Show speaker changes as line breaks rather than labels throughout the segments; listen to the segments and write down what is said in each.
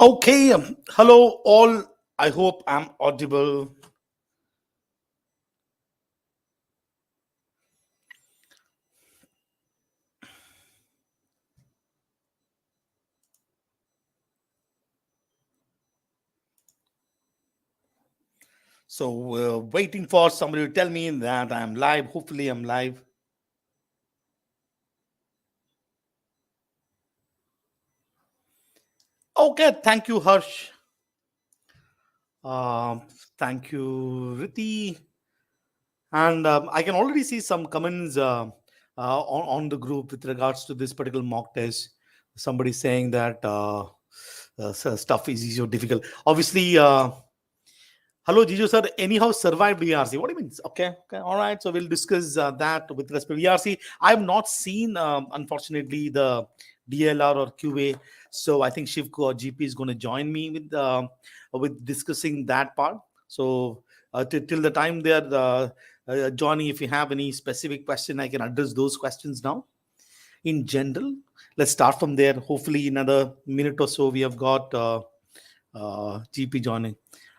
Okay, hello all. I hope I'm audible. So, waiting for somebody to tell me that I'm live. Hopefully, I'm live. Okay, thank you, Harsh. Um, Thank you, Riti. And I can already see some comments on the group with regards to this particular mock test. Somebody saying that stuff is easy or difficult. Obviously, hello, Jiju sir. Anyhow, survived VRC. What do you mean? Okay, okay, all right. So we'll discuss that with respect to VRC. I have not seen, unfortunately, the DLR or QA. So I think Shivko or GP is going to join me with discussing that part. So till the time they are joining, if you have any specific question, I can address those questions now. In general, let's start from there. Hopefully, in another minute or so, we have got GP joining.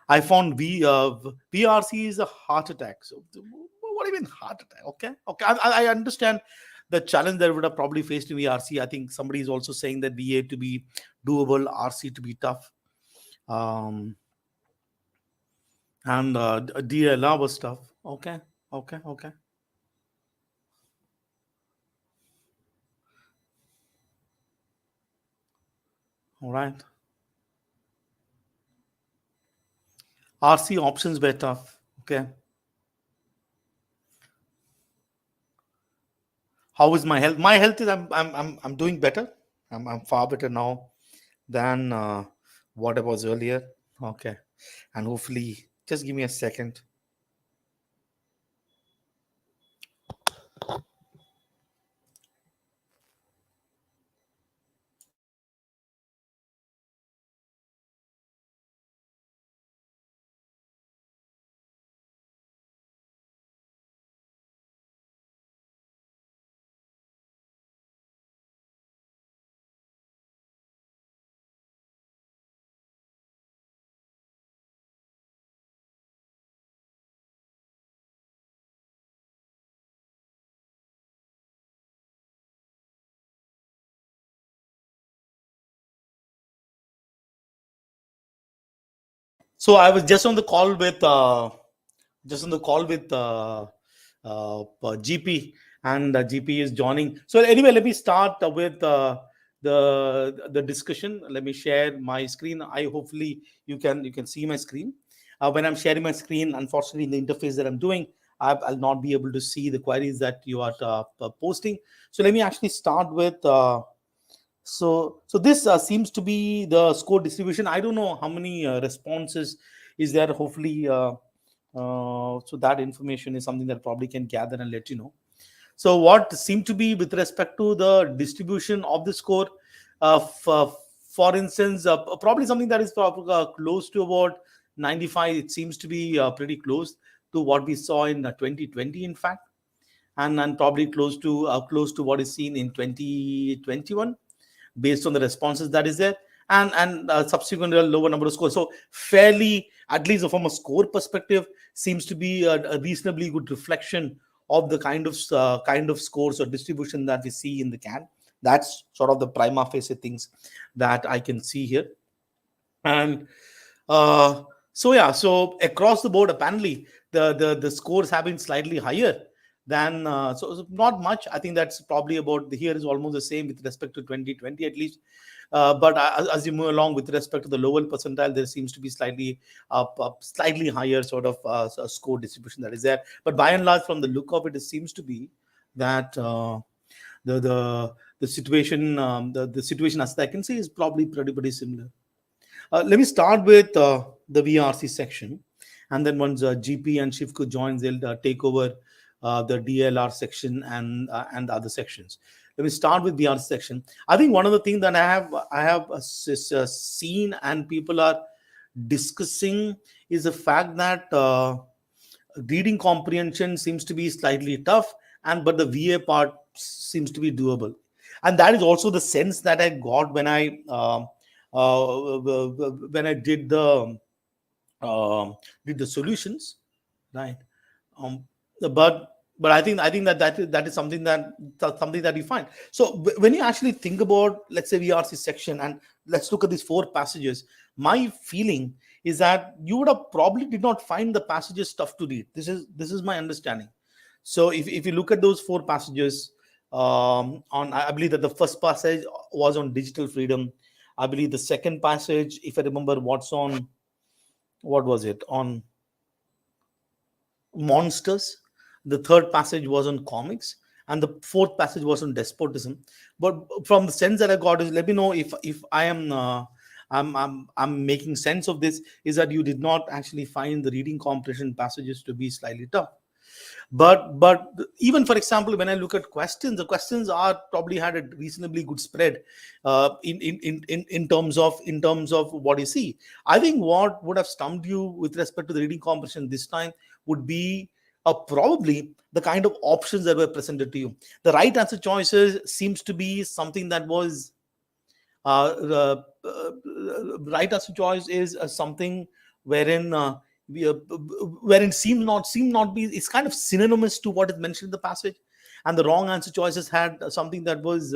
I found VRC is a heart attack. So what do you mean heart attack? Okay, okay. I understand the challenge that would have probably faced in VRC. I think somebody is also saying that VA to be doable, RC to be tough, um, and DLR was tough. Okay, okay, okay. All right. RC options were tough. Okay. How is my health? My health is I'm doing better. I'm far better now than what I was earlier. Okay, and hopefully, just give me a second. So I was just on the call with GP, and GP is joining. So anyway, let me start with the discussion. Let me share my screen. I hopefully you can see my screen. When I'm sharing my screen, unfortunately, in the interface that I'm doing, I'll not be able to see the queries that you are posting. So let me actually start with. So this seems to be the score distribution. I don't know how many responses is there. Hopefully, so that information is something that probably can gather and let you know. So what seemed to be with respect to the distribution of the score, for instance, probably something that is close to about 95. It seems to be pretty close to what we saw in 2020, in fact, and probably close to what is seen in 2021 based on the responses that is there, and subsequent lower number of scores. So fairly, at least from a score perspective, seems to be a reasonably good reflection of the kind of scores or distribution that we see in the can. That's sort of the prima facie things that I can see here. And so yeah, so across the board, apparently the scores have been slightly higher than so not much. I think that's probably about the here is almost the same with respect to 2020 at least. But as you move along with respect to the lower percentile, there seems to be slightly higher sort of score distribution that is there. But by and large, from the look of it, it seems to be that the the the situation the situation as I can see is probably pretty similar. Let me start with the VRC section, and then once GP and Shivku joins, they'll take over the DLR section and the other sections. Let me start with VRC section. I think one of the things that I have seen and people are discussing is the fact that reading comprehension seems to be slightly tough, and but the VA part seems to be doable, and that is also the sense that I got when I when I um, did the solutions, right? Um, but I think that is something that you find. So when you actually think about, let's say, VRC section, and let's look at these four passages, my feeling is that you would have probably did not find the passages tough to read. This is my understanding. So if you look at those four passages, on I believe that the first passage was on digital freedom. I believe the second passage, if I remember, what was it on monsters. The third passage was on comics, and the fourth passage was on despotism. But from the sense that I got is, let me know if I am I'm making sense of this. Is that you did not actually find the reading comprehension passages to be slightly tough? But even, for example, when I look at questions, the questions are probably had a reasonably good spread, in terms of what you see. I think what would have stumped you with respect to the reading comprehension this time would be probably the kind of options that were presented to you. The right answer choices seems to be something that was right answer choice is something wherein we, wherein seem not be, it's kind of synonymous to what is mentioned in the passage, and the wrong answer choices had something that was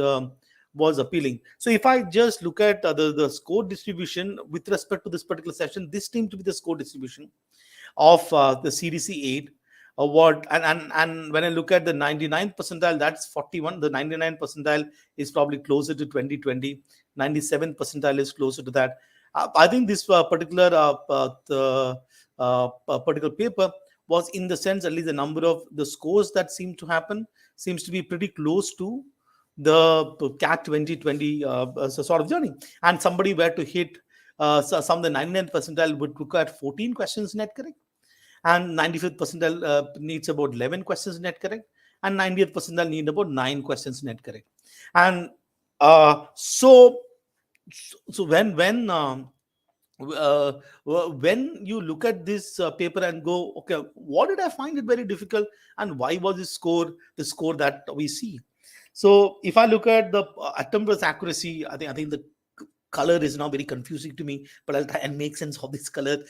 appealing. So if I just look at the score distribution with respect to this particular session, this seemed to be the score distribution of the CDC 8. What and when I look at the 99th percentile, that's 41. The 99th percentile is probably closer to 2020. 97th percentile is closer to that. I think this particular paper was, in the sense, at least the number of the scores that seem to happen seems to be pretty close to the CAT 2020 sort of journey. And somebody were to hit some of the 99th percentile would require 14 questions net correct, and 95th percentile needs about 11 questions net correct, and 90th percentile need about 9 questions net correct. And so uh, when you look at this paper and go, okay, what did I find it very difficult, and why was this score the score that we see? So if I look at the attempt accuracy, I think the color is now very confusing to me, but I'll try and make sense of this color.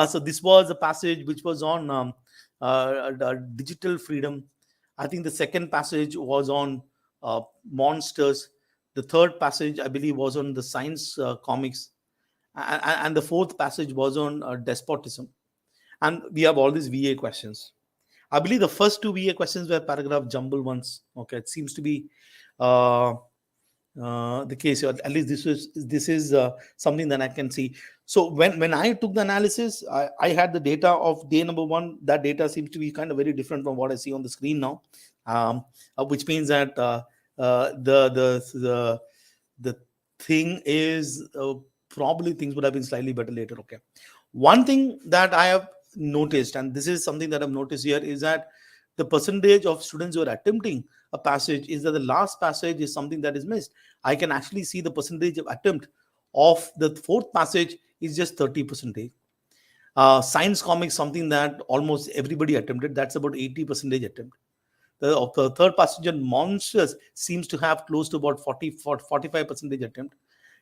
So this was a passage which was on digital freedom. I think the second passage was on monsters. The third passage, I believe, was on the science comics, and the fourth passage was on despotism. And we have all these VA questions. I believe the first two VA questions were paragraph jumble ones. Okay, it seems to be uh, the case. Or at least this is something that I can see. So when I took the analysis, I had the data of day number one. That data seems to be kind of very different from what I see on the screen now, which means that the thing is probably things would have been slightly better later. Okay, one thing that I have noticed, and this is something that I've noticed here, is that the percentage of students who are attempting a passage is that the last passage is something that is missed. I can actually see the percentage of attempt of the fourth passage is just 30%. Science comics, something that almost everybody attempted, that's about 80% attempt. The third passage on monsters seems to have close to about 45% attempt,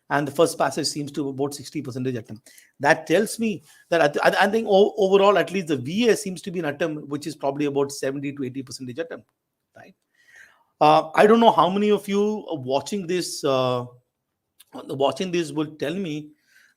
and the first passage seems to about 60% attempt. That tells me that I think overall, at least the VA seems to be an attempt which is probably about 70 to 80% attempt, right? I don't know how many of you are watching this will tell me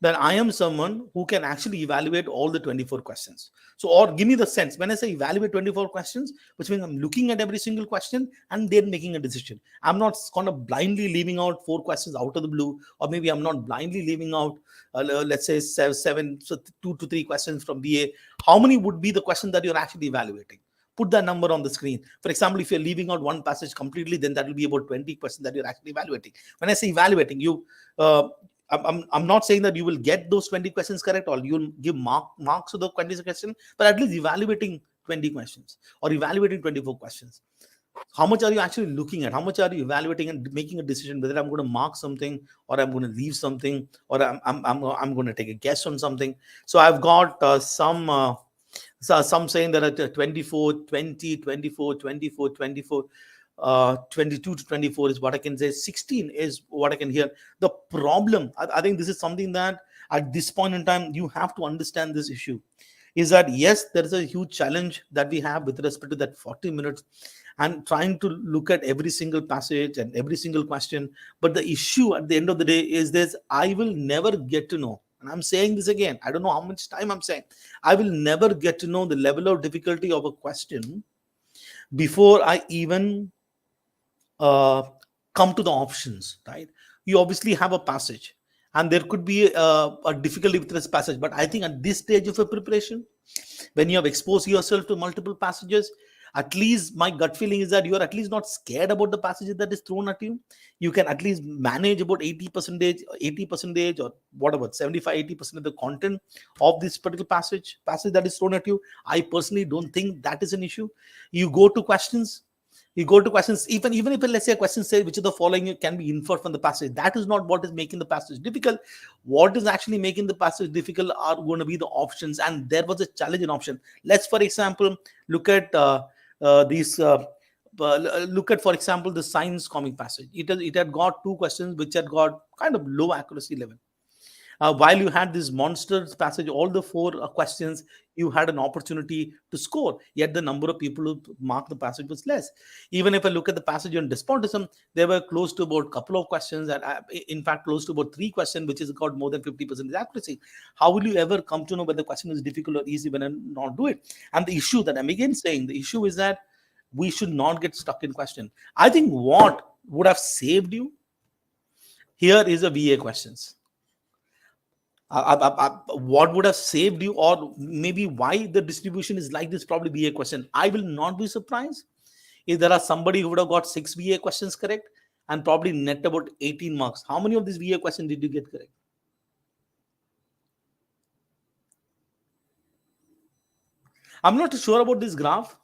that I am someone who can actually evaluate all the 24 questions. So, or give me the sense when I say evaluate 24 questions, which means I'm looking at every single question and then making a decision. I'm not kind of blindly leaving out four questions out of the blue, or maybe I'm not blindly leaving out, let's say, seven, so 2 to 3 questions from BA. How many would be the question that you're actually evaluating? Put that number on the screen. For example, if you're leaving out one passage completely, then that will be about 20% that you're actually evaluating. When I say evaluating, I'm not saying that you will get those 20 questions correct, or you'll give marks to the 20 questions, but at least evaluating 20 questions or evaluating 24 questions. How much are you actually looking at? How much are you evaluating and making a decision whether I'm going to mark something, or I'm going to leave something, or I'm going to take a guess on something? So I've got some saying that at 24, 20, 24, 24, 24. 22 to 24 is what I can say. 16 is what I can hear. The problem, I think this is something that at this point in time you have to understand this issue, is that yes, there is a huge challenge that we have with respect to that 40 minutes and trying to look at every single passage and every single question. But the issue at the end of the day is this: I will never get to know. And I'm saying this again, I don't know how much time I'm saying. I will never get to know the level of difficulty of a question before I even uh, come to the options, right? You obviously have a passage, and there could be a difficulty with this passage. But I think at this stage of a preparation, when you have exposed yourself to multiple passages, at least my gut feeling is that you are at least not scared about the passages that is thrown at you. You can at least manage about 80% or whatever, 75 80% of the content of this particular passage that is thrown at you. I personally don't think that is an issue. You go to questions, even if let's say a question says which of the following can be inferred from the passage. That is not what is making the passage difficult. What is actually making the passage difficult are going to be the options, and there was a challenge in option. Let's for example look at these look at, for example, the science comic passage. It had got two questions which had got kind of low accuracy level. While you had this monsters passage, all the four questions, you had an opportunity to score, yet the number of people who marked the passage was less. Even if I look at the passage on despotism, there were close to about a couple of questions that in fact close to about three questions which has got more than 50% accuracy. How will you ever come to know whether the question is difficult or easy when I not do it? And the issue that I'm again saying, the issue is that we should not get stuck in question. I think what would have saved you here is a VA questions. What would have saved you, or maybe why the distribution is like this, probably VA question. I will not be surprised if there are somebody who would have got 6 VA questions correct and probably net about 18 marks. How many of these VA questions did you get correct? I'm not sure about this graph.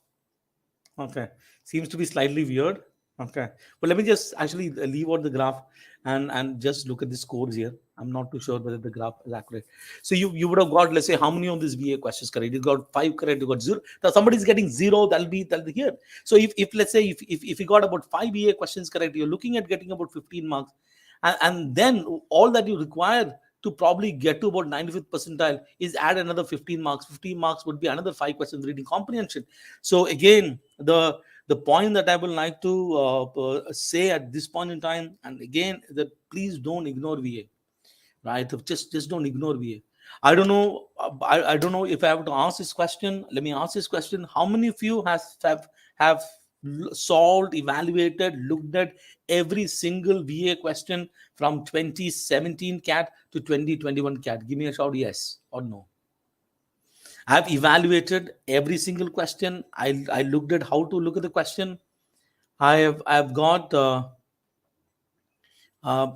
Okay. Seems to be slightly weird. Okay. But let me just actually leave out the graph and just look at the scores here. I'm not too sure whether the graph is accurate. So you would have got, let's say, how many of these VA questions correct? You got 5 correct, you got 0. Now somebody's getting 0, that'll be here. So if let's say if you got about 5 VA questions correct, you're looking at getting about 15 marks. And then all that you require to probably get to about 95th percentile is add another 15 marks. 15 marks would be another 5 questions reading comprehension. So again, the point that I would like to say at this point in time, and again, that please don't ignore VA, right? Just don't ignore VA. I don't know. I don't know if I have to ask this question. Let me ask this question: how many of you have solved, evaluated, looked at every single VA question from 2017 CAT to 2021 CAT? Give me a shout, yes or no. I've evaluated every single question. I looked at how to look at the question. I've got I've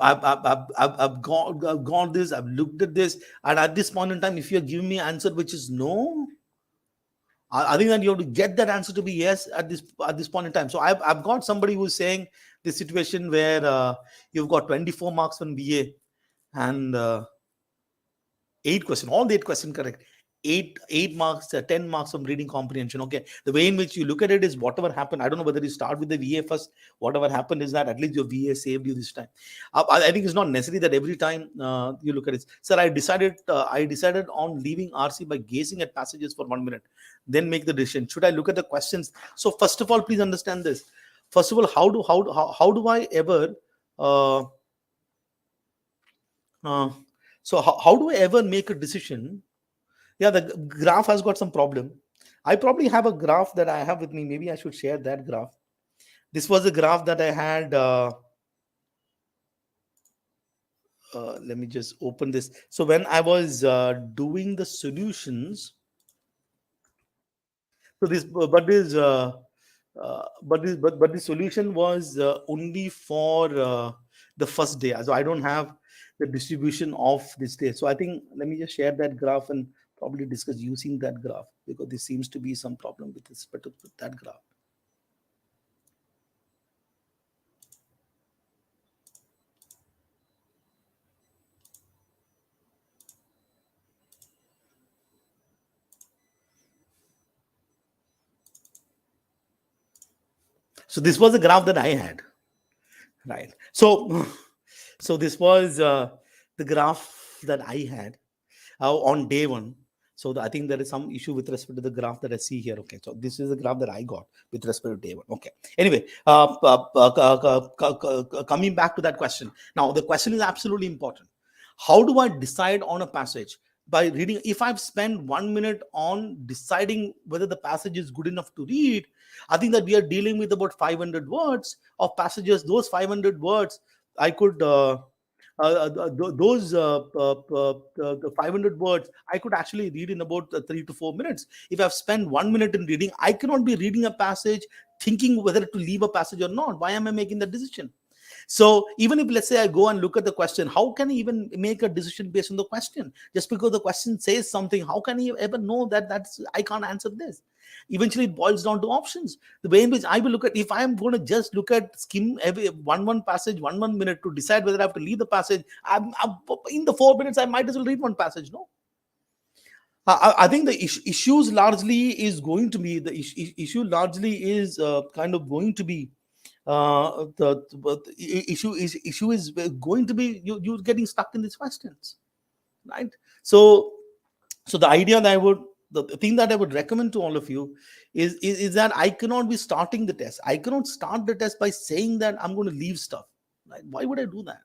got this. I've looked at this, and at this point in time, if you're giving me an answer which is no, I think that you have to get that answer to be yes at this point in time. So I've got somebody who's saying the situation where you've got 24 marks on BA and 8 questions, all the 8 questions correct. Eight marks, 10 marks from reading comprehension. Okay, the way in which you look at it is whatever happened. I don't know whether you start with the VA first. Whatever happened is that at least your VA saved you this time. I think it's not necessary that every time you look at it. Sir, I decided on leaving RC by gazing at passages for 1 minute, then make the decision. Should I look at the questions? So first of all, please understand this. First of all, how do I ever uh, uh, how do I ever make a decision? Yeah, the graph has got some problem. I probably have a graph that I have with me. Maybe I should share that graph. This was a graph that I had. Let me just open this. So when I was doing the solutions, so this, but the solution was only for the first day. So I don't have the distribution of this day. So I think let me just share that graph and probably discuss using that graph, because there seems to be some problem with this, but with that graph. So this was the graph that I had, right? So this was the graph that I had on day one. So I think there is some issue with respect to the graph that I see here. Okay, so this is the graph that I got with respect to day one. Okay. Anyway, coming back to that question. Now the question is absolutely important. How do I decide on a passage? By reading. If I've spent 1 minute on deciding whether the passage is good enough to read, I think that we are dealing with about 500 words of passages. Those 500 words, I could those the 500 words I could actually read in about 3 to 4 minutes. If I've spent 1 minute in reading, I cannot be reading a passage thinking whether to leave a passage or not. Why am I making that decision? So even if, let's say, I go and look at the question, how can I even make a decision based on the question? Just because the question says something, how can I ever know that I can't answer this? Eventually it boils down to options. The way in which I will look at, if I am going to just look at skim every one passage, one minute to decide whether I have to leave the passage, I'm in the 4 minutes I might as well read one passage. No, I think the issues largely is going to be issue largely is kind of going to be the issue is going to be you getting stuck in these questions, right? So the idea that the thing that I would recommend to all of you is that I cannot be starting the test. I cannot start the test by saying that I'm going to leave stuff. Right? Why would I do that?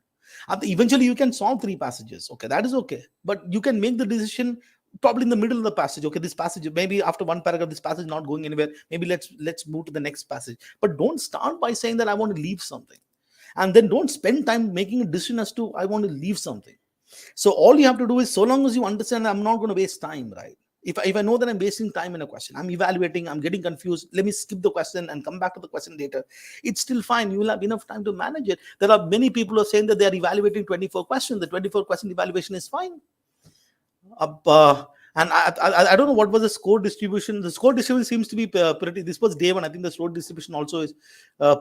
Eventually, you can solve 3 passages. Okay, that is okay. But you can make the decision probably in the middle of the passage. Okay, this passage, maybe after one paragraph, this passage not going anywhere. Maybe let's move to the next passage. But don't start by saying that I want to leave something, and then don't spend time making a decision as to I want to leave something. So all you have to do is, so long as you understand I'm not going to waste time, right? If I know that I'm wasting time in a question, I'm evaluating, I'm getting confused, let me skip the question and come back to the question later. It's still fine. You will have enough time to manage it. There are many people who are saying that they are evaluating 24 questions. The 24 question evaluation is fine. Uh, uh, and I don't know what was the score distribution. The score distribution seems to be pretty. This was day one. I think the score distribution also is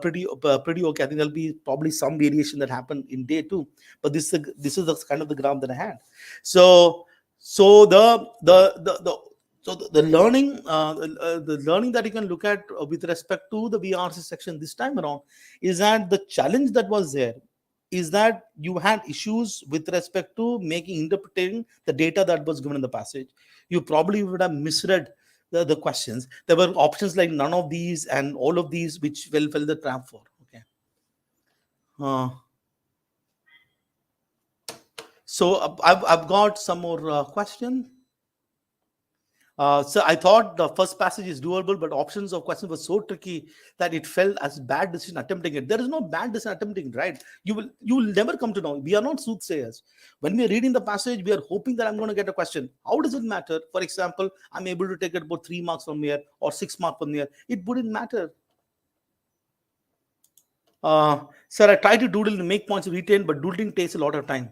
pretty okay. I think there'll be probably some variation that happened in day two, but this is the kind of the graph that I had. So so the learning the learning that you can look at with respect to the VRC section this time around is that the challenge that was there is that you had issues with respect to interpreting the data that was given in the passage. You probably would have misread the questions. There were options like none of these and all of these, which fell the trap for. Okay. Uh, so I've got some more question. So I thought the first passage is doable, but options of questions were so tricky that it felt as bad decision attempting it. There is no bad decision attempting it, right? You will never come to know. We are not soothsayers. When we are reading the passage, we are hoping that I'm going to get a question. How does it matter? For example, I'm able to take it about 3 marks from here or 6 marks from here. It wouldn't matter. Sir, I try to doodle and make points retain, but doodling takes a lot of time.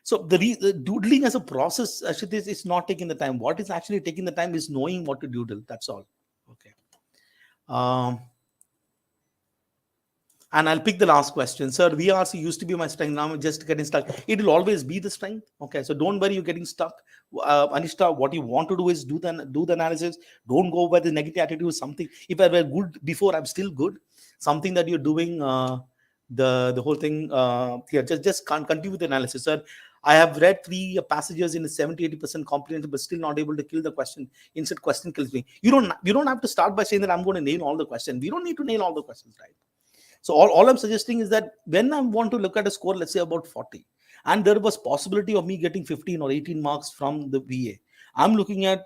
So the doodling as a process, actually, is not taking the time. What is actually taking the time is knowing what to doodle. That's all. Okay. Um, and I'll pick the last question. Sir, VRC used to be my strength. Now I'm just getting stuck. It will always be the strength. Okay. So don't worry, you're getting stuck. Anishta, what you want to do is do the analysis. Don't go by the negative attitude. Something. If I were good before, I'm still good. Something that you're doing. The whole thing here. Just can't continue with the analysis, sir. I have read 3 passages in 70-80% comprehension, but still not able to kill the question. Instead, question kills me. You don't have to start by saying that I'm going to nail all the questions. We don't need to nail all the questions, right? So all I'm suggesting is that when I want to look at a score, let's say about 40, and there was possibility of me getting 15 or 18 marks from the VA, I'm looking at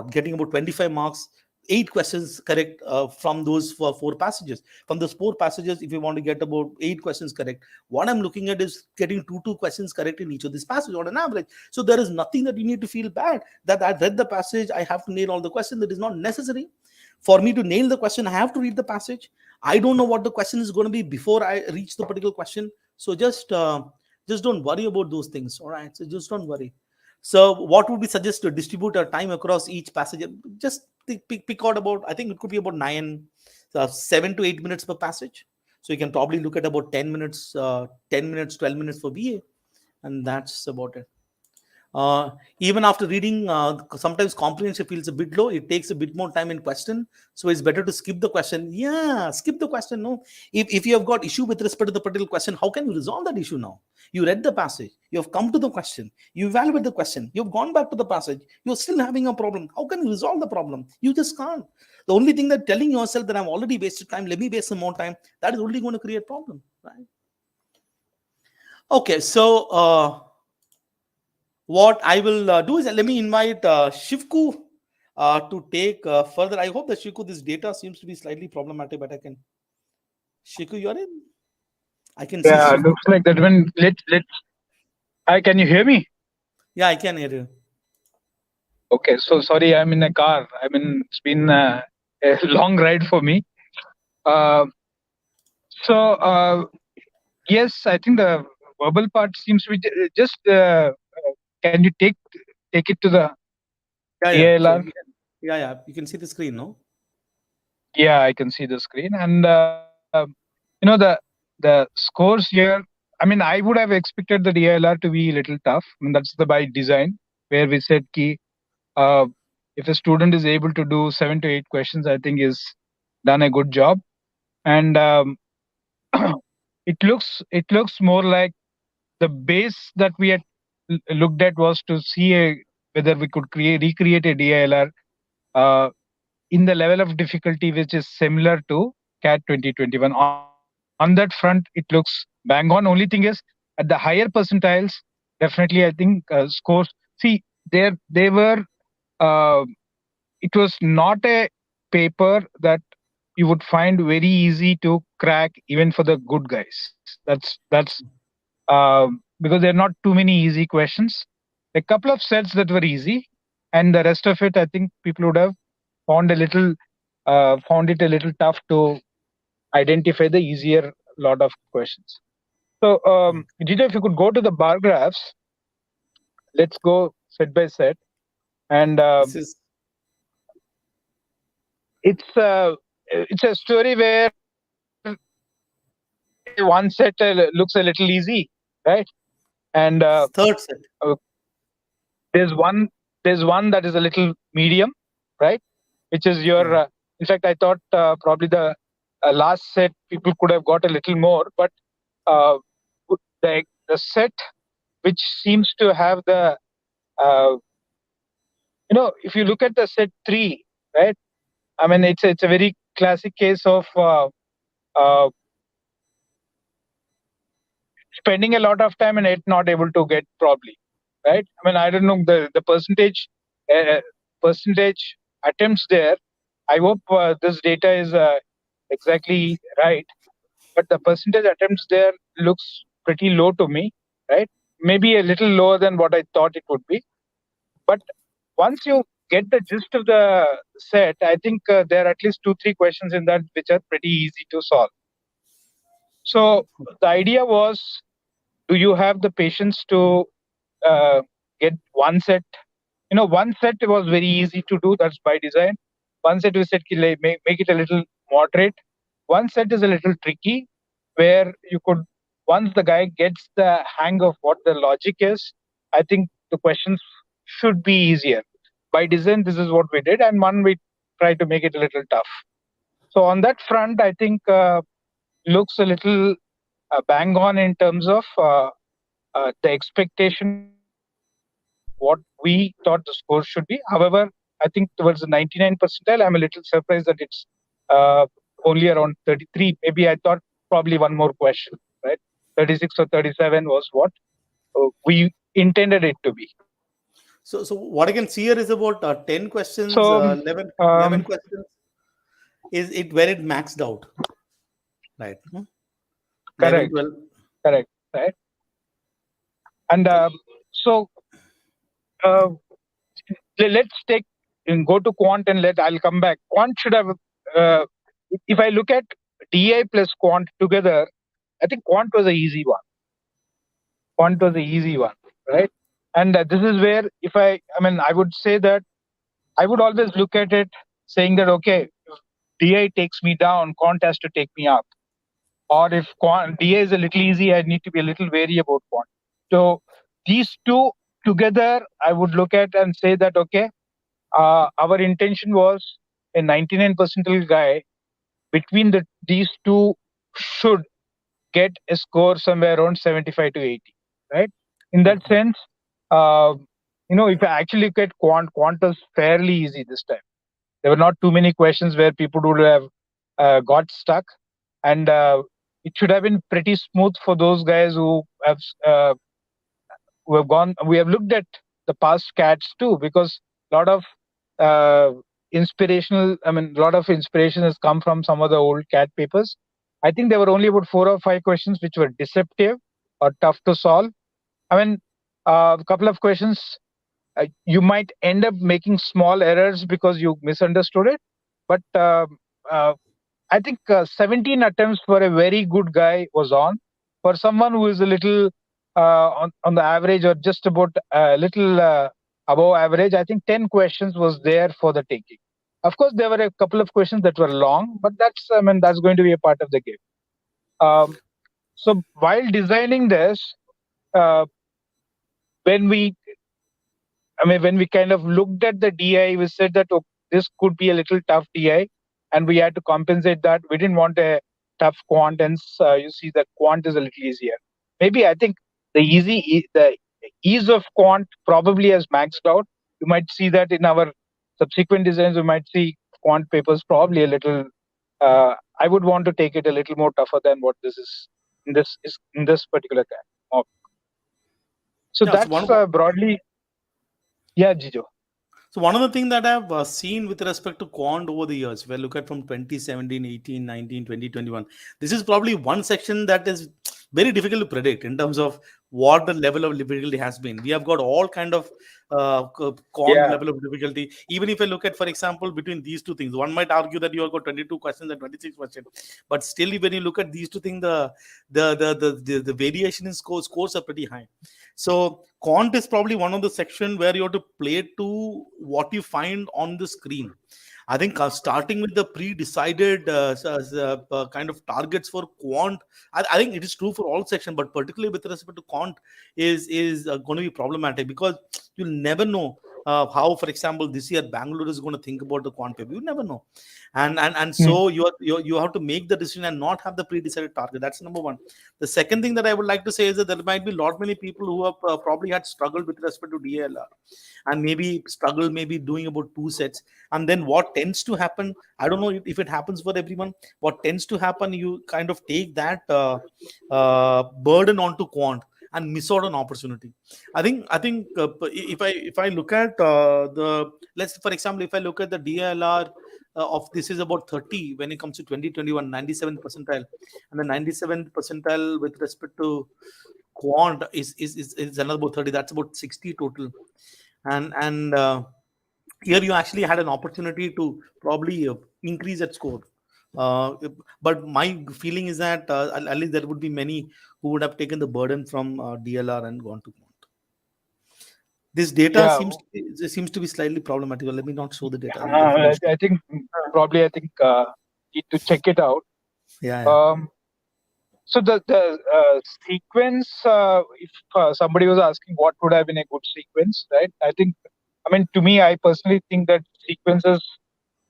getting about 25 marks, 8 questions correct from those 4 passages. From those 4 passages, if you want to get about 8 questions correct, what I'm looking at is getting two questions correct in each of these passages on an average. So there is nothing that you need to feel bad that I read the passage, I have to nail all the questions. That is not necessary. For me to nail the question, I have to read the passage. I don't know what the question is going to be before I reach the particular question. So just don't worry about those things. All right. So just don't worry. So what would we suggest to distribute our time across each passage? Just pick out about, I think it could be about 7 to 8 minutes per passage. So you can probably look at about 10 minutes, 12 minutes for VA. And that's about it. uh, even after reading, sometimes comprehension feels a bit low. It takes a bit more time in question, so it's better to skip the question. Yeah, skip the question. No, if you have got issue with respect to the particular question, how can you resolve that issue now? You read the passage, you have come to the question, you evaluate the question, you've gone back to the passage, you're still having a problem. How can you resolve the problem? You just can't. The only thing that telling yourself that I've already wasted time, let me waste some more time, that is only going to create problem, right? Okay, so what I will do is let me invite Shivku to take further. I hope that Shivku, this data seems to be slightly problematic, but I can. Shivku, you're in. I can see
Yeah,
Shivku.
looks like that. When let Hi, can you hear me?
Yeah, I can hear you.
Okay, so sorry, I'm in a car. I mean, it's been a long ride for me. Uh, so yes, I think the verbal part seems to be just. Can you take it to the
Yeah, yeah. So
DALR?
you can, yeah, yeah. You can see the screen, no?
Yeah, I can see the screen, and the scores here. I mean, I would have expected the DALR to be a little tough. I mean, that's the by design where we said key. Uh, if a student is able to do 7 to 8 questions, I think is done a good job. And it looks more like the base that we had looked at was to see whether we could recreate a DILR uh, in the level of difficulty which is similar to CAT 2021. On that front, it looks bang on. Only thing is at the higher percentiles, definitely I think scores. See, they were. Uh, it was not a paper that you would find very easy to crack even for the good guys. That's because there are not too many easy questions. A couple of sets that were easy, and the rest of it, I think people would have found a little found it a little tough to identify the easier lot of questions. So, Gita, if you could go to the bar graphs, let's go set by set, and
This is
it's a story where let's say one set looks a little easy, right? And
third set.
uh, there's one that is a little medium, right? Which is your.
Yeah.
In fact, I thought probably the last set people could have got a little more, but uh, the set which seems to have the uh, if you look at the set three, right? I mean, it's a very classic case of uh, spending a lot of time and it not able to get probably, right? I mean, I don't know the uh, percentage attempts there. I hope this data is exactly right, but the percentage attempts there looks pretty low to me, right? Maybe a little lower than what I thought it would be. But once you get the gist of the set, I think there are at least 2 3 questions in that which are pretty easy to solve. So the idea was, do you have the patience to uh, get one set? One set was very easy to do. That's by design. One set we said make it a little moderate. One set is a little tricky, where you could once the guy gets the hang of what the logic is, I think the questions should be easier. By design, this is what we did, and one we try to make it a little tough. So on that front, I think looks a little bang on in terms of the expectation of what we thought the score should be. However, I think towards the 99 percentile, I'm a little surprised that it's uh, only around 33. Maybe I thought probably one more question, right? 36 or 37 was what we intended it to be.
So what I can see here is about 10 questions,
So,
11, 11
um,
questions. Is it where it maxed out? Right. 11,
correct,
12.
correct, right? And so uh, let's take and go to quant and I'll come back. Quant should have, uh, if I look at DI plus quant together, I think quant was a easy one. Quant was a easy one, right? And this is where, I mean, I would say that I would always look at it saying that, okay, if DI takes me down, quant has to take me up. Or if DI is a little easy, I need to be a little wary about quant. So these two together, I would look at and say that, okay, our intention was a 99 percentile guy between these two should get a score somewhere around 75 to 80, right? In that
Mhm.
sense, if I actually look at quant was fairly easy this time. There were not too many questions where people would have got stuck, and it should have been pretty smooth for those guys uh, who have gone. We have looked at the past cats too, because a lot of uh, a lot of inspiration has come from some of the old cat papers. I think there were only about 4 or 5 questions which were deceptive or tough to solve. I mean, a couple of questions you might end up making small errors because you misunderstood it, but uh, I think 17 attempts for a very good guy was on. For someone who is a little on the average or just about a little above average, I think 10 questions was there for the taking. Of course, there were a couple of questions that were long, but that's going to be a part of the game. Um, so while designing this, uh, when we when we kind of looked at the DI, we said that, oh, this could be a little tough DI, and we had to compensate that. We didn't want a tough quant, and you see that quant is a little easier. Maybe I think the ease of quant probably has maxed out. You might see that in our subsequent designs. We might see quant papers probably a little. I would want to take it a little more tougher than what this is in this particular case. So
Yeah. So
that's broadly, yeah, Jijo.
So one of the things that I've seen with respect to quant over the years, if I look at from 2017, 18, 19, 20, 21, this is probably one section that is very difficult to predict in terms of what the level of difficulty has been. We have got all kind of quant
Yeah.
level of difficulty. Even if I look at, for example, between these two things, one might argue that you have got 22 questions and 26 questions, but still, when you look at these two things, the variation in scores are pretty high. So quant is probably one of the section where you have to play to what you find on the screen. I think starting with the pre-decided kind of targets for quant, I think it is true for all section, but particularly with respect to quant, is going to be problematic because you'll never know how, for example, this year Bangalore is going to think about the quant paper. You never know, and
Hmm.
so you have to make the decision and not have the pre-decided target. That's number one. The second thing that I would like to say is that there might be a lot many people who have probably had struggled with respect to DLR and maybe struggle maybe doing about 2 sets, and then what tends to happen, I don't know if it happens for everyone, what tends to happen, you kind of take that burden onto quant and miss out on opportunity. I think if I look at the, let's for example, if I look at the DLR of this is about 30 when it comes to 2021 97 percentile, and the 97th percentile with respect to quant is another about 30, that's about 60 total. And here you actually had an opportunity to probably increase that score, uh, but my feeling is that at least there would be many who would have taken the burden from DLR and gone to quant. This data
Yeah.
seems to be slightly problematic. Let me not show the data. I'll definitely
I
show.
think probably I think need to check it out.
Yeah, yeah.
Um, so the sequence, if somebody was asking what would have been a good sequence, right? To me, I personally think that sequences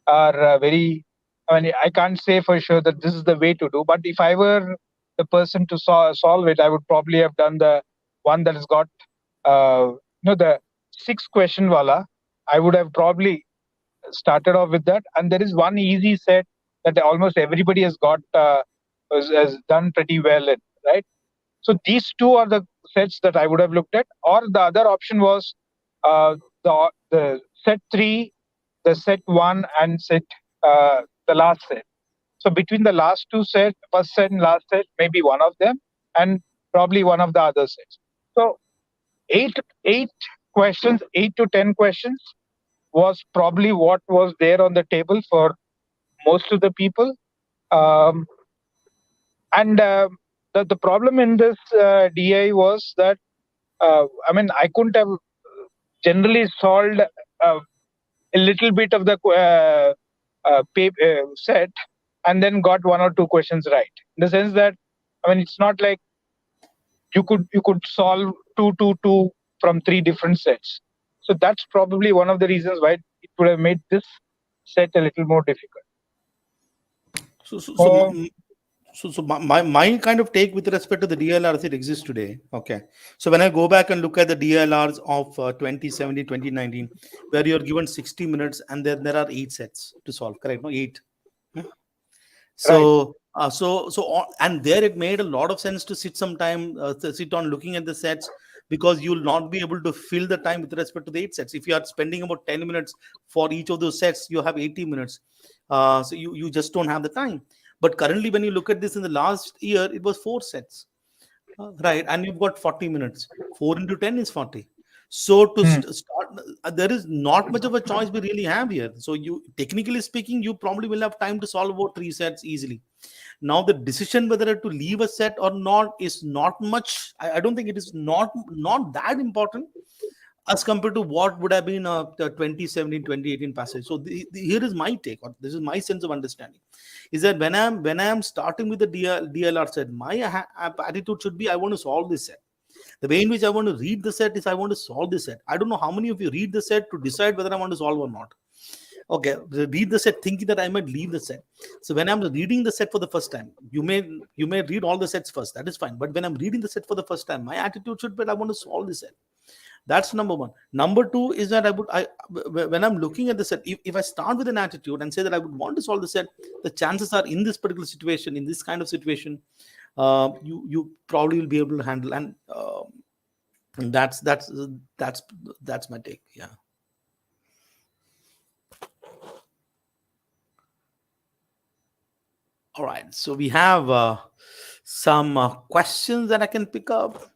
are very. I can't say for sure that this is the way to do, but if I were the person to solve it, I would probably have done the one that has got, the 6 question wala. I would have probably started off with that, and there is one easy set that almost everybody has got has done pretty well in, right? So these two are the sets that I would have looked at, or the other option was uh, the set 3, the set 1, and the last set. So between the last two sets, first set and last set, maybe one of them, and probably one of the other sets. So eight questions, 8 to 10 questions was probably what was there on the table for most of the people. Um, and the problem in this DI was that I couldn't have generally solved a little bit of the set and then got 1 or 2 questions right. In the sense that it's not like you could solve 2 2 2 from three different sets. So that's probably one of the reasons why it would have made this set a little more difficult.
So, so, so,
Uh,
m- my kind of take with respect to the DLRs it exists today. Okay. So when I go back and look at the DLRs of 2017, 2019, where you're given 60 minutes and then there are 8 sets to solve, correct? No, 8.
right.
And there it made a lot of sense to sit some time, to sit on looking at the sets, because you'll not be able to fill the time with respect to the 8 sets. If you are spending about 10 minutes for each of those sets, you have 80 minutes. So you just don't have the time. But currently, when you look at this in the last year, it was 4 sets. Right, and you've got 40 minutes. 4 into 10 is 40. So to
Hmm.
start, there is not much of a choice we really have here. So you, technically speaking, you probably will have time to solve about 3 sets easily. Now the decision whether to leave a set or not is not much. I don't think it is not that important as compared to what would have been the 2017 2018 passage. So here is my take, or this is my sense of understanding, is that when I'm starting with the DLR set, my attitude should be I want to solve this set. The way in which I want to read the set is I want to solve the set. I don't know how many of you read the set to decide whether I want to solve or not. Okay, read the set thinking that I might leave the set. So when I'm reading the set for the first time, you may read all the sets first, that is fine. But when I'm reading the set for the first time, my attitude should be I want to solve the set. That's number one. Number two is that when I'm looking at the set, if I start with an attitude and say that I would want to solve the set, the chances are in this particular situation, in this kind of situation, you probably will be able to handle. And that's that's my take. Yeah. All right. So we have some questions that I can pick up.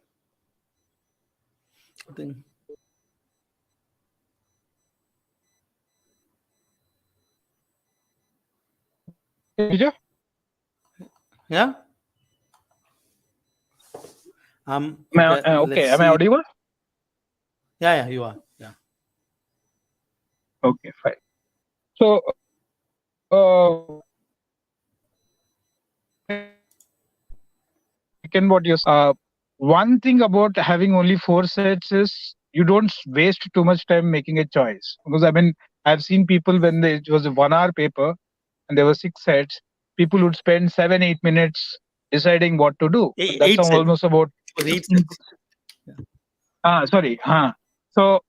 I think.
Vijay?
Yeah.
Am
Okay.
I,
Let's
okay, am I
see.
audible?
Yeah. You are. Yeah.
Okay, fine. So, second, what you one thing about having only four sets is you don't waste too much time making a choice. Because I mean, I've seen people when it was a 1 hour paper and there were 6 sets, people would spend 7-8 minutes deciding what to do. That's
8 sets.
almost about
It was
16.
8 sets. Yeah.
Sorry. So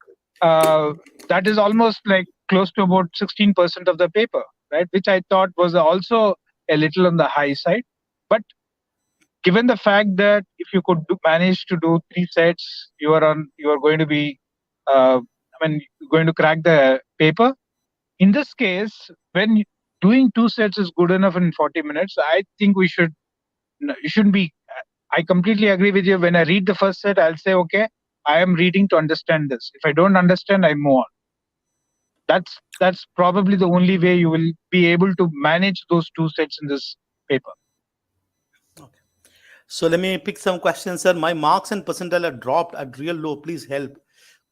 that is almost like close to about 16% of the paper, right? Which I thought was also a little on the high side. But given the fact that if you could manage to do 3 sets, you are going to be, going to crack the paper. In this case, when doing 2 sets is good enough in 40 minutes, I think you shouldn't be. I completely agree with you. When I read the first set, I'll say, okay, I am reading to understand this. If I don't understand, I move on. That's probably the only way you will be able to manage those 2 sets in this paper.
Okay. So let me pick some questions, sir. My marks and percentile are dropped at real low. Please help.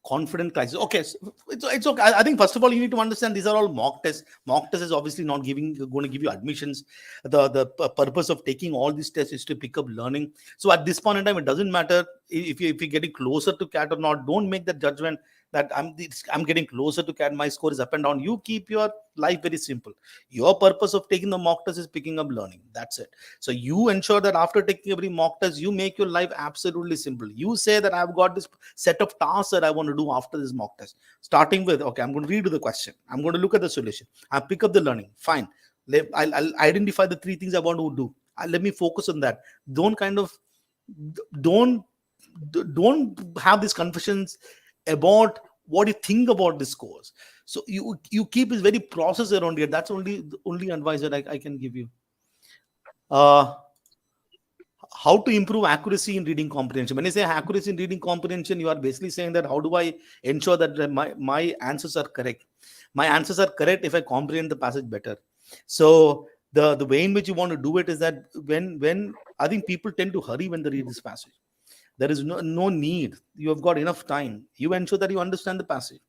Confident crisis. Okay, so it's okay. I think first of all you need to understand these are all mock tests. Mock test is obviously not going to give you admissions. The purpose of taking all these tests is to pick up learning. So at this point in time, it doesn't matter if you're getting closer to CAT or not. Don't make that judgment that I'm getting closer to CAT. My score is up and down. You keep your life very simple. Your purpose of taking the mock test is picking up learning. That's it. So you ensure that after taking every mock test, you make your life absolutely simple. You say that I've got this set of tasks that I want to do after this mock test. Starting with, okay, I'm going to read the question. I'm going to look at the solution. I pick up the learning. Fine. I'll identify the 3 things I want to do. Let me focus on that. Don't kind of don't don't have these confessions about what you think about this course. So you keep this very process around here. That's the only advice that I can give you. Uh, how to improve accuracy in reading comprehension? When you say accuracy in reading comprehension, you are basically saying that how do I ensure that my answers are correct? My answers are correct if I comprehend the passage better. So the way in which you want to do it is that when I think people tend to hurry when they read this passage. There is no need. You have got enough time. You ensure that you understand the passage.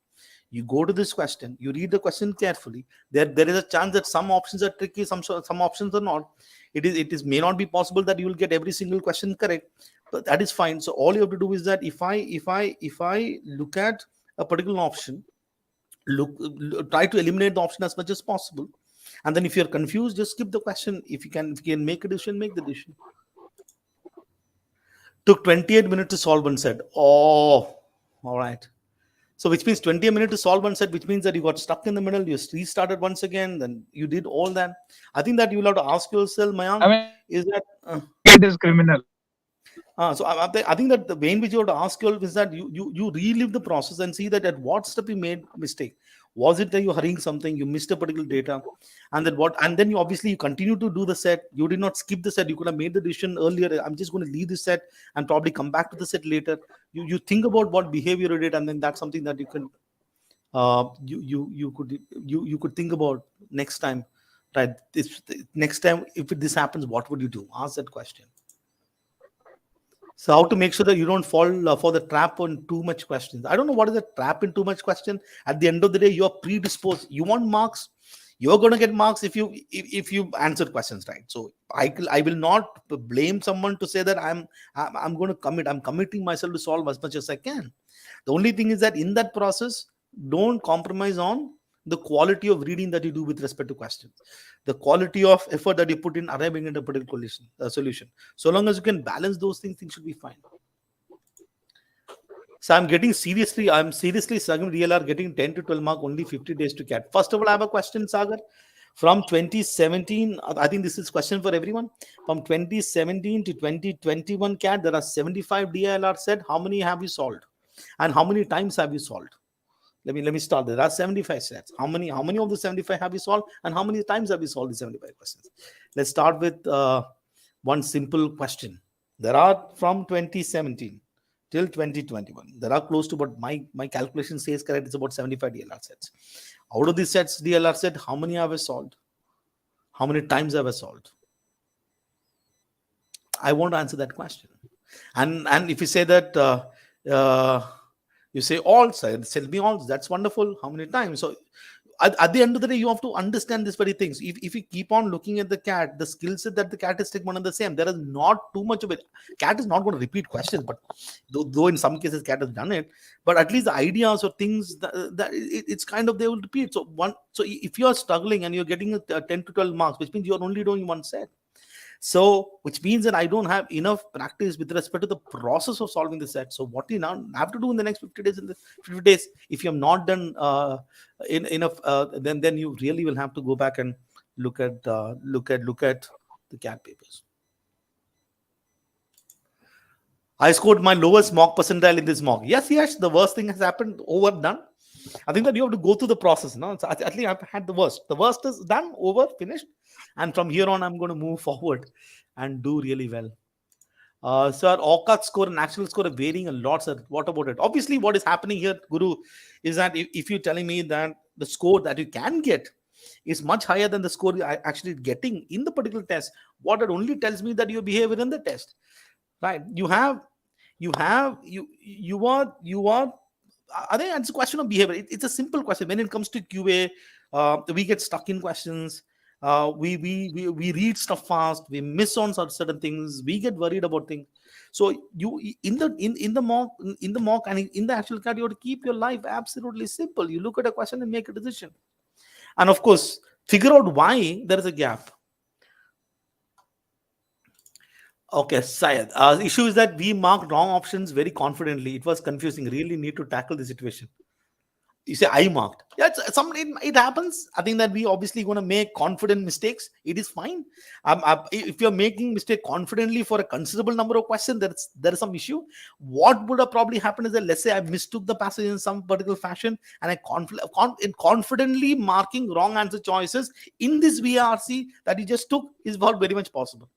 You go to this question, you read the question carefully. There is a chance that some options are tricky, some options are not. It is may not be possible that you will get every single question correct, but that is fine. So all you have to do is that if I look at a particular option, try to eliminate the option as much as possible, and then if you're confused, just skip the question. If you can make a decision, make the decision. Took 28 minutes to solve one set. Oh, all right. So which means 20 minutes to solve one set, which means that you got stuck in the middle, you restarted once again, then you did all that. I think that you will have to ask yourself, Mayank,
I mean,
is that
it is criminal.
I think that the way in which you have to ask yourself is that you relive the process and see that at what step you made mistake. Was it that you're hurrying something, you missed a particular data, and then you continue to do the set. You did not skip the set. You could have made the decision earlier. I'm just going to leave this set and probably come back to the set later. You think about what behavior you did, and then that's something that you can you could think about next time, right? Next time if this happens, what would you do? Ask that question. So how to make sure that you don't fall for the trap on too much questions. I don't know what is the trap in too much question. At the end of the day, you are predisposed. You want marks. You're going to get marks if you answer questions right. So I will not blame someone to say that I'm going to commit. I'm committing myself to solve as much as I can. The only thing is that in that process, don't compromise on the quality of reading that you do with respect to questions, the quality of effort that you put in arriving at a particular solution. So long as you can balance those things, things should be fine. So I'm seriously struggling DLR, getting 10 to 12 mark, only 50 days to get. First of all, I have a question, Sagar. From 2017, I think this is question for everyone. From 2017 to 2021 CAT, there are 75 DLR set. How many have you solved? And how many times have you solved? Let me start. There are 75 sets. How many of the 75 have you solved, and how many times have you solved the 75 questions? Let's start with one simple question. There are from 2017 till 2021. There are close to, but my calculation says correct. It's about 75 DLR sets. Out of these sets, DLR set, how many have I solved? How many times have I solved? I want to answer that question. And if you say that. You say all, tell me all. That's wonderful. How many times? So at the end of the day, you have to understand these very things. If you keep on looking at the CAT, the skill set that the CAT is taking one and the same. There is not too much of it. CAT is not going to repeat questions, but though in some cases CAT has done it, but at least the ideas or things that it's kind of they will repeat. So if you are struggling and you're getting 10 to 12 marks, which means you're only doing one set. So, which means that I don't have enough practice with respect to the process of solving the set. So, what you now have to do in the next 50 days, if you have not done enough, then you really will have to go back and look at the CAT papers. I scored my lowest mock percentile in this mock. Yes, the worst thing has happened, overdone. I think that you have to go through the process. No, so at least I've had the worst. The worst is done, over, finished, and from here on, I'm going to move forward and do really well. Sir, OCAT score and actual score are varying a lot, sir. What about it? Obviously, what is happening here, Guru, is that if you're telling me that the score that you can get is much higher than the score you're actually getting in the particular test, what it only tells me that your behavior in the test, right? You are. I think it's a question of behavior. It's a simple question. When it comes to QA, we get stuck in questions. We read stuff fast. We miss on certain things. We get worried about things. So you in the mock and in the actual CAT, you have to keep your life absolutely simple. You look at a question and make a decision, and of course, figure out why there is a gap. Okay, Syed. The issue is that we marked wrong options very confidently. It was confusing. Really need to tackle the situation. You say I marked. Yeah, it happens. I think that we obviously going to make confident mistakes. It is fine. If you're making mistake confidently for a considerable number of questions, there is some issue. What would have probably happened is that, let's say I mistook the passage in some particular fashion, and I confidently marking wrong answer choices in this VRC that you just took is about very much possible.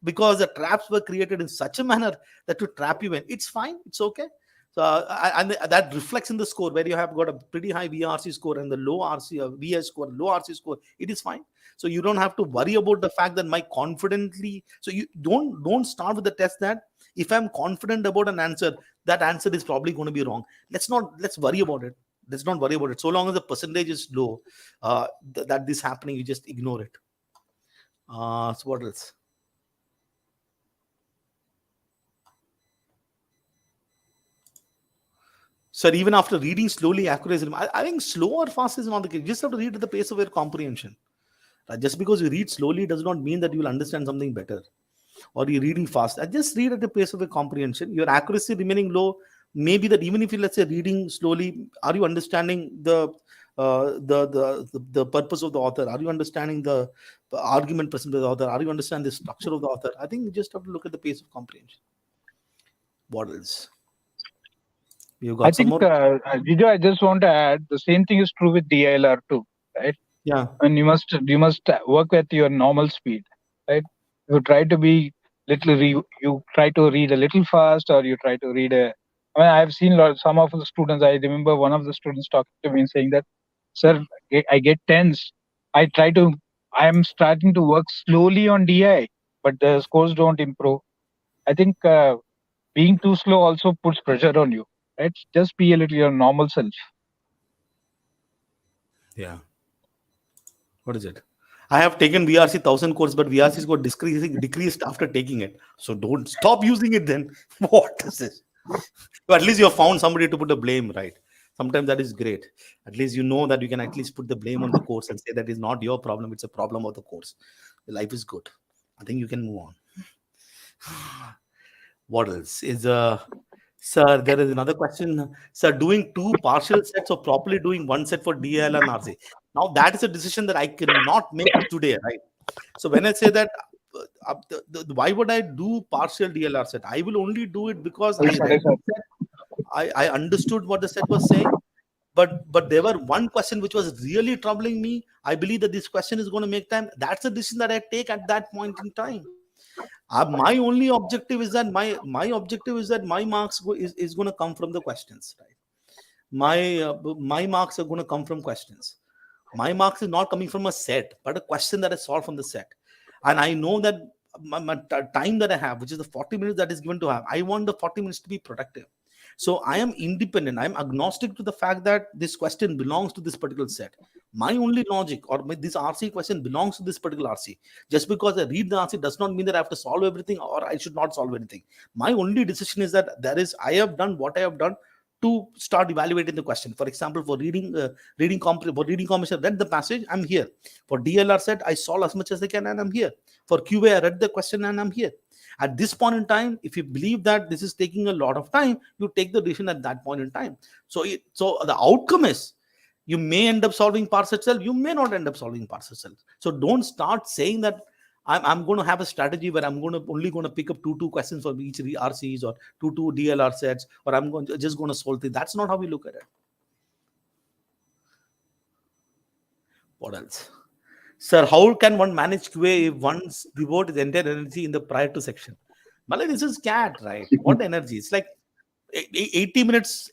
Because the traps were created in such a manner that to trap you in. It's fine. It's okay. So and that reflects in the score where you have got a pretty high VRC score and the low RC or VS score, low RC score. It is fine. So you don't have to worry about the fact that my confidently. So you don't start with the test that if I'm confident about an answer, that answer is probably going to be wrong. Let's worry about it. Let's not worry about it. So long as the percentage is low, that this happening, you just ignore it. So what else? So even after reading slowly, accuracy. I think slow or fast is not the case. You just have to read at the pace of your comprehension. Just because you read slowly does not mean that you will understand something better, or you're reading fast. I just read at the pace of your comprehension. Your accuracy remaining low, maybe that even if you, let's say, reading slowly, are you understanding the purpose of the author? Are you understanding the argument present by the author? Are you understanding the structure of the author? I think you just have to look at the pace of comprehension. What else? You
I
got some
think,
more?
Jijo, I just want to add the same thing is true with DILR too, right?
Yeah.
And you must work at your normal speed, right? You try to be you try to read a little fast, or you try to read a. I mean, I've seen some of the students. I remember one of the students talking to me and saying that, "Sir, I get tense. I try to. I'm starting to work slowly on DI, but the scores don't improve." I think being too slow also puts pressure on you, right? Just be a little your normal self.
Yeah. What is it? I have taken VRC 1000 course, but VRC got decreased after taking it. So don't stop using it then. What is this? But at least you have found somebody to put the blame, right? Sometimes that is great. At least you know that you can at least put the blame on the course and say that is not your problem, it's a problem of the course. Life is good. I think you can move on. What else? Sir, there is another question. Sir, doing two partial sets or properly doing one set for DL and RC. Now that is a decision that I cannot make today, right? So when I say that, why would I do partial DLR set? I will only do it because I read the set, I understood what the set was saying, but there were one question which was really troubling me. I believe that this question is going to make time. That's a decision that I take at that point in time. My only objective is that my objective is that my marks is going to come from the questions, right? My marks are going to come from questions. My marks is not coming from a set, but a question that I solved from the set. And I know that time that I have, which is the 40 minutes that is given to have, I want the 40 minutes to be productive. So I am independent. I'm agnostic to the fact that this question belongs to this particular set. My only logic, or this RC question belongs to this particular RC. Just because I read the RC does not mean that I have to solve everything or I should not solve anything. My only decision is that I have done what I have done to start evaluating the question. For example, for reading comprehension, read the passage, I'm here. For DLR set, I solve as much as I can and I'm here. For QA, I read the question and I'm here. At this point in time, if you believe that this is taking a lot of time, you take the decision at that point in time. So the outcome is you may end up solving parts itself, you may not end up solving parts itself. So don't start saying that I'm going to have a strategy where I'm only going to pick up two questions for each RCs or two DLR sets, or I'm just going to solve it. That's not how we look at it. What else? Sir, how can one manage QA if one's devote his entire energy in the prior to section? Malay, this is cat, right? What energy? It's like 80 minutes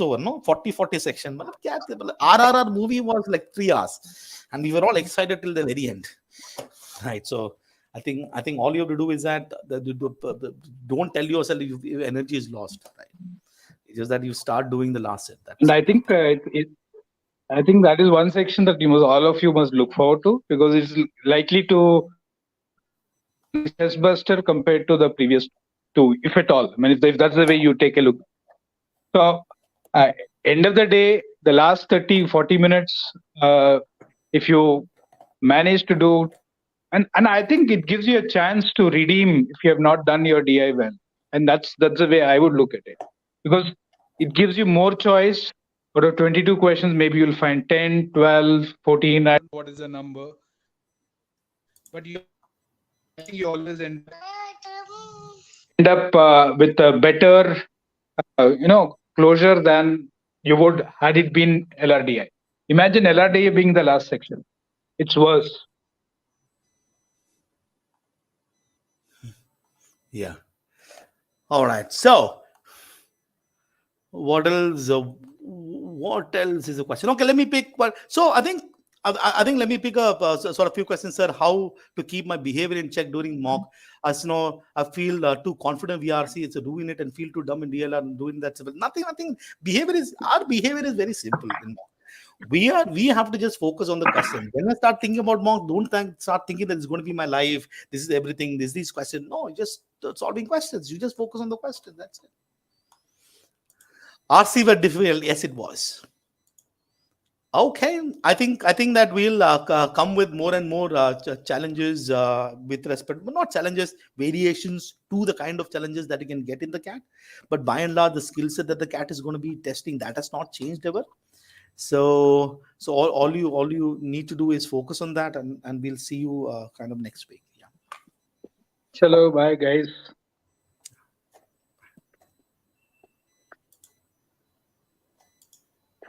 over, no? 40 section. Malay, kya the- malay, RRR movie was like 3 hours. And we were all excited till the very end. Right. So I think all you have to do is that don't tell yourself if energy is lost. Right. It's just that you start doing the last set.
And
That's
I
it.
think I think that is one section that all of you must look forward to, because it's likely to be a stress buster compared to the previous two, if at all. I mean, if that's the way you take a look. So, end of the day, the last 30, 40 minutes, if you manage to do, and I think it gives you a chance to redeem if you have not done your DI well. And that's the way I would look at it, because it gives you more choice. Out of 22 questions, maybe you'll find 10, 12, 14. I don't know what is the number, but I think you always end up with a better, closure than you would had it been LRDI. Imagine LRDI being the last section. It's worse.
Yeah. All right. So what else? What else is the question? Okay, let me pick one. So I think I think let me pick up sort of few questions, sir. How to keep my behavior in check during mock? As you know, I feel too confident VRC. It's doing it and feel too dumb in DLR and doing that. Nothing. Our behavior is very simple in mock. We have to just focus on the question. When I start thinking about mock, start thinking that it's going to be my life. This is everything. This these questions. No, just solving questions. You just focus on the question. That's it. RC were difficult. Yes, it was. Okay, I think that we'll come with more and more challenges with respect, but not challenges, variations to the kind of challenges that you can get in the cat. But by and large, the skill set that the cat is going to be testing, that has not changed ever. So all you need to do is focus on that, and we'll see you kind of next week. Yeah.
Chalo, bye guys.